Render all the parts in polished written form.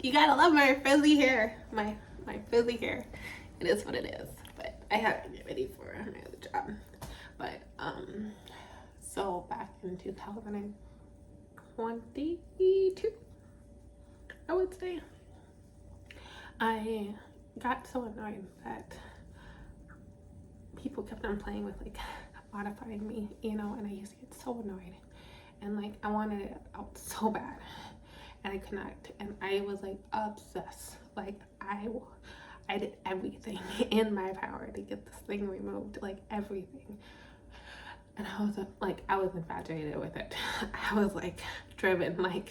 You gotta love my frizzy hair. My frizzy hair. It is what it is. But I have to get ready for my other job. But so back in 2022, I would say, I got so annoyed that people kept on playing with like modifying me, and I used to get so annoyed, and like I wanted it out so bad, and I could not, and I was like obsessed. Like I did everything in my power to get this thing removed, like everything. And I was infatuated with it. I was like driven. Like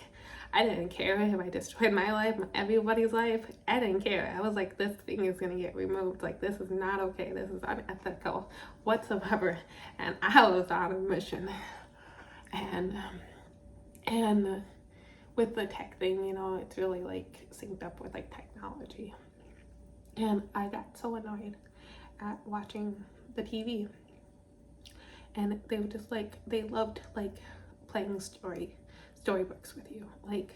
I didn't care if I destroyed my life, everybody's life. I didn't care. I was like, this thing is gonna get removed. Like this is not okay. This is unethical whatsoever. And I was on a mission. And with the tech thing, it's really like synced up with like technology. And I got so annoyed at watching the TV, and they were just like, they loved like playing storybooks with you, like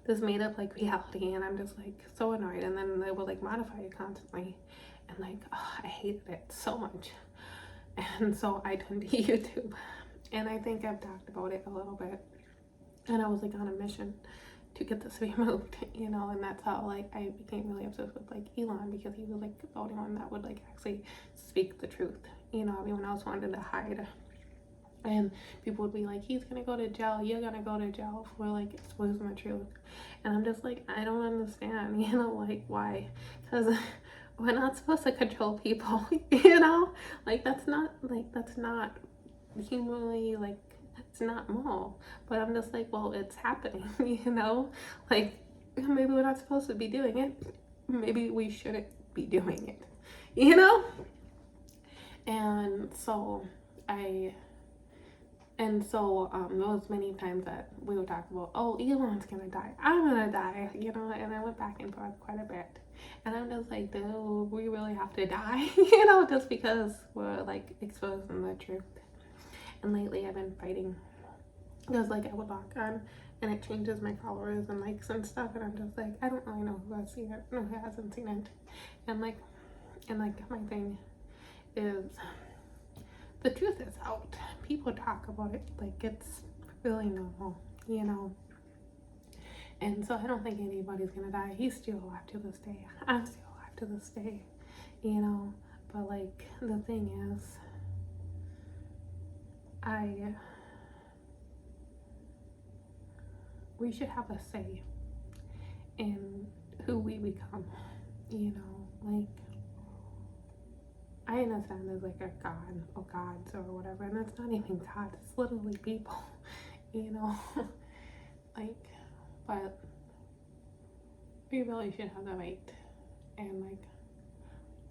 this made up like reality, and I'm just like so annoyed. And then they would like modify it constantly, and like I hated it so much. And so I turned to YouTube, and I think I've talked about it a little bit, and I was like on a mission to get this removed, and that's how like I became really obsessed with like Elon, because he was like the only one that would like actually speak the truth. Everyone else wanted to hide, and people would be like, he's gonna go to jail, you're gonna go to jail for like exposing the truth. And I'm just like, I don't understand, like why? Because we're not supposed to control people. Like that's not humanly, like it's not moral. But I'm just like, well, it's happening. Like maybe we're not supposed to be doing it, maybe we shouldn't be doing it. And so there was many times that we would talk about, oh, Elon's gonna die, I'm gonna die, and I went back and forth quite a bit. And I'm just like, do we really have to die? Just because we're like exposing the truth. And lately I've been fighting, because like I would log on and it changes my followers and likes and stuff, and I'm just like, I don't really know who has seen it, who hasn't seen it. And my thing is, the truth is out. People talk about it like it's really normal, And so I don't think anybody's gonna die. He's still alive to this day. I'm still alive to this day, But like the thing is, we should have a say in who we become, like I understand there's like a God or gods or whatever, and it's not even God, it's literally people, like, but we really should have the right. And like,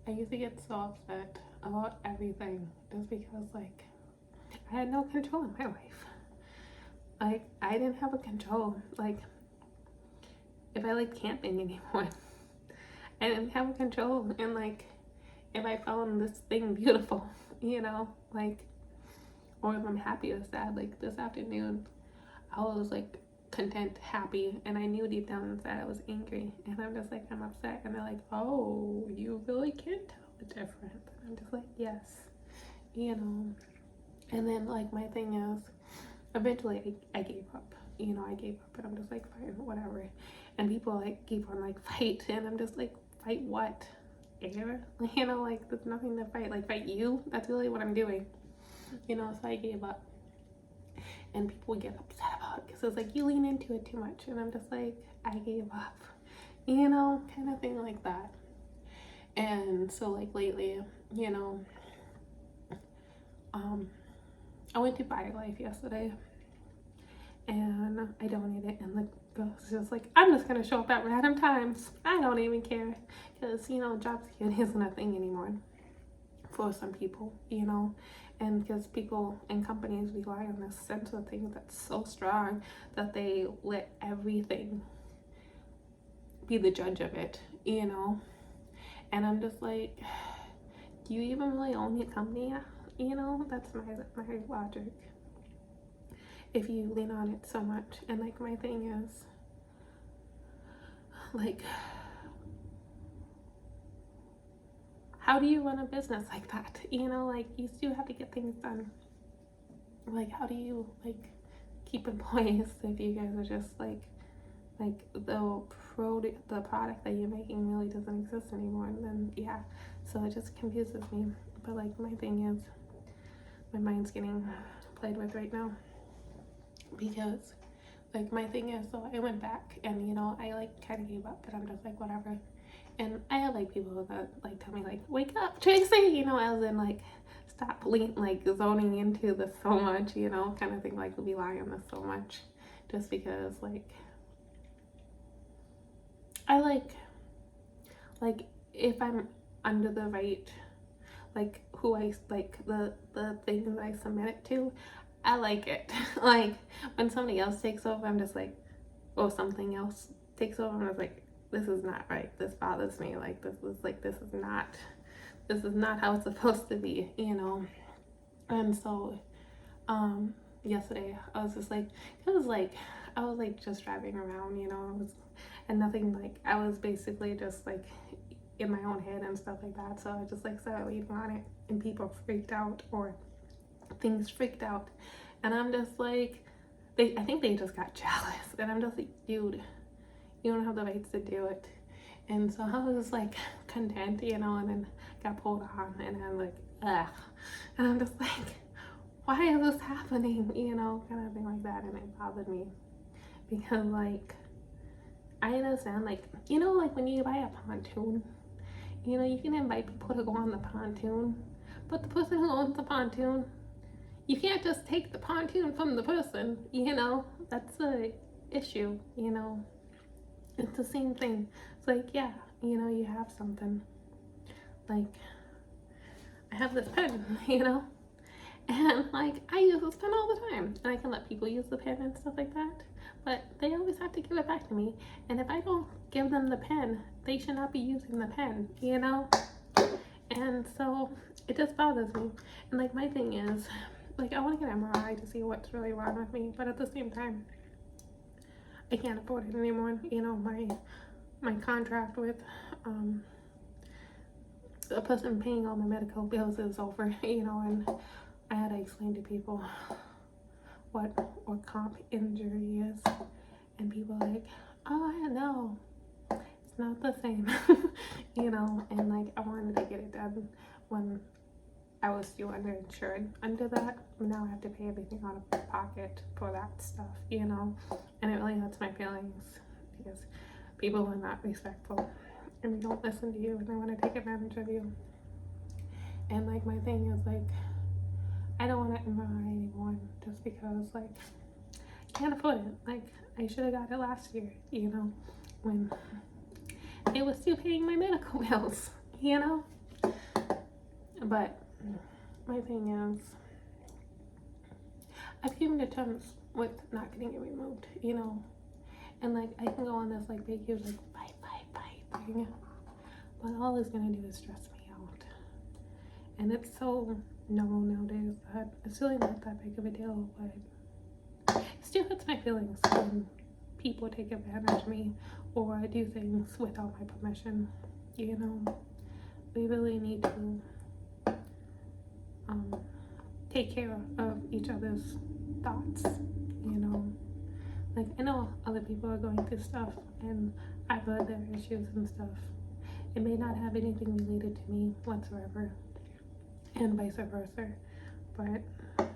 I used to get so upset about everything just because like I had no control in my life. Like I didn't have a control. Like if I like camping anymore, I didn't have a control. And like if I found this thing beautiful, like, or if I'm happy or sad, like this afternoon, I was like content, happy, and I knew deep down inside I was angry, and I'm just like, I'm upset, and they're like, oh, you really can't tell the difference. And I'm just like, yes, and then like my thing is, eventually I gave up, I gave up, and I'm just like, fine, whatever. And people like keep on like fight, and I'm just like, fight what? Air? Like there's nothing to fight. Like fight you? That's really what I'm doing. So I gave up. And people get upset about it because it's like, you lean into it too much. And I'm just like, I gave up. Kind of thing like that. And so like lately, I went to BioLife yesterday, and I donated, and the girl was just like, I'm just gonna show up at random times. I don't even care, because job security isn't a thing anymore for some people, and because people and companies rely on this sense of things that's so strong that they let everything be the judge of it, and I'm just like, do you even really own your company? That's my logic. If you lean on it so much. And like my thing is, like, how do you run a business like that? You know, like, you still have to get things done. Like, how do you, like, keep employees if you guys are just, like the product that you're making really doesn't exist anymore? And then, yeah, so it just confuses me. But, like, my thing is, my mind's getting played with right now. Because, like, my thing is, so I went back and, you know, I, like, kind of gave up, but I'm just like, whatever. And I have, like, people that, like, tell me, like, wake up, Tracy, you know, as in, like, stop, like, zoning into this so much, you know, kind of thing, like, rely on this so much, just because, like, I like, if I'm under the right, like, who I, like, the things I submit it to, I like it. Like, when somebody else takes over, I'm just like, or something else takes over, I'm just like, this is not right. This bothers me. Like, this is not how it's supposed to be, you know? And so, yesterday, I was just like, I was like just driving around, you know, and nothing, like, I was basically just, like, in my own head and stuff like that. So I just, like, started reading on it, and people freaked out, or things freaked out. And I'm just like, I think they just got jealous. And I'm just like, dude, you don't have the rights to do it. And so I was like content, you know, and then got pulled on, and I'm like, ugh. And I'm just like, why is this happening? You know, kind of thing like that. And it bothered me because, like, I understand, like, you know, like when you buy a pontoon, you know, you can invite people to go on the pontoon, but the person who owns the pontoon, you can't just take the pontoon from the person, you know, that's a issue, you know. It's the same thing. It's like, yeah, you know, you have something. Like, I have this pen, you know, and, like, I use this pen all the time, and I can let people use the pen and stuff like that, but they always have to give it back to me. And if I don't give them the pen, they should not be using the pen, you know. And so it just bothers me. And, like, my thing is, like, I want to get an MRI to see what's really wrong with me, but at the same time, I can't afford it anymore. You know, my contract with the person paying all my medical bills is over, you know, and I had to explain to people what comp injury is, and people are like, oh, I know, it's not the same. You know. And, like, I wanted to get it done when I was still underinsured under that. Now I have to pay everything out of pocket for that stuff, you know. And it really hurts my feelings because people are not respectful and they don't listen to you, and they want to take advantage of you. And, like, my thing is, like, I don't want to MRI anyone just because, like, I can't afford it. Like, I should have got it last year, you know, when it was still paying my medical bills, you know. But my thing is, I've come to terms with not getting it removed, you know. And, like, I can go on this, like, big huge, like, fight thing, but all it's gonna do is stress me out. And it's so normal nowadays that it's really not that big of a deal, but it still hurts my feelings when people take advantage of me or do things without my permission, you know. We really need to take care of each other's thoughts, you know. Like, I know other people are going through stuff, and I've heard their issues and stuff. It may not have anything related to me whatsoever, and vice versa, but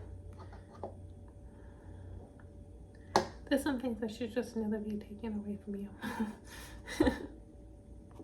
there's some things that should just never be taken away from you.